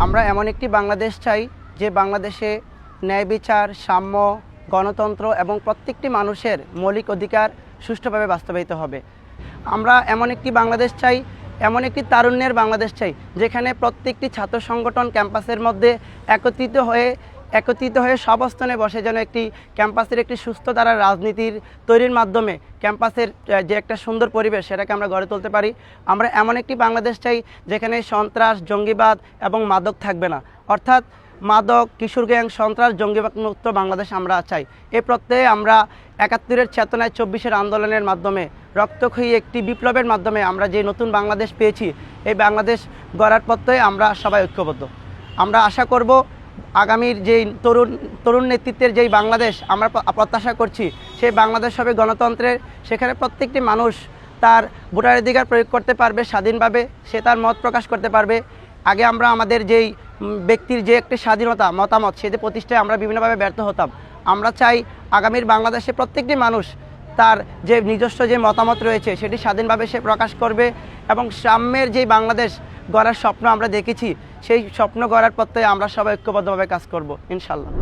আমরা এমন একটি বাংলাদেশ চাই যে বাংলাদেশে ন্যায় বিচার, সাম্য, গণতন্ত্র এবং প্রত্যেকটি মানুষের মৌলিক অধিকার সুষ্ঠুভাবে বাস্তবায়িত হবে। আমরা এমন একটি বাংলাদেশ চাই, এমন একটি তারুণ্যের বাংলাদেশ চাই যেখানে প্রত্যেকটি ছাত্র সংগঠন ক্যাম্পাসের মধ্যে একত্রিত হয়ে সব স্থানে বসে যেন একটি ক্যাম্পাসের একটি সুস্থ ধারার রাজনীতির তৈরির মাধ্যমে ক্যাম্পাসের যে একটা সুন্দর পরিবেশ সেটাকে আমরা গড়ে তুলতে পারি। আমরা এমন একটি বাংলাদেশ চাই যেখানে সন্ত্রাস, জঙ্গিবাদ এবং মাদক থাকবে না, অর্থাৎ মাদক, কিশোর গ্যাং, সন্ত্রাস, জঙ্গিবাদ মুক্ত বাংলাদেশ আমরা চাই। এ প্রত্যয়ে আমরা ৭১-এর চেতনায় ২৪-এর আন্দোলনের মাধ্যমে রক্তক্ষয়ী একটি বিপ্লবের মাধ্যমে আমরা যে নতুন বাংলাদেশ পেয়েছি, এই বাংলাদেশ গড়ার প্রত্যয়ে আমরা সবাই ঐক্যবদ্ধ। আমরা আশা করব আগামীর যেই তরুণ নেতৃত্বের যেই বাংলাদেশ আমরা প্রত্যাশা করছি, সেই বাংলাদেশ হবে গণতন্ত্রের। সেখানে প্রত্যেকটি মানুষ তার ভোটাধিকার প্রয়োগ করতে পারবে স্বাধীনভাবে, সে তার মত প্রকাশ করতে পারবে। আগে আমরা আমাদের যেই ব্যক্তির যে একটি স্বাধীনতা মতামত সেটি প্রতিষ্ঠায় আমরা বিভিন্নভাবে ব্যর্থ হতাম। আমরা চাই আগামীর বাংলাদেশে প্রত্যেকটি মানুষ তার যে নিজস্ব যে মতামত রয়েছে সেটি স্বাধীনভাবে সে প্রকাশ করবে এবং সাম্যের যেই বাংলাদেশ গড়ার স্বপ্ন আমরা দেখেছি, সেই স্বপ্ন গড়ার প্রত্যয়ে আমরা সবাই ঐক্যবদ্ধভাবে কাজ করব ইনশাআল্লাহ।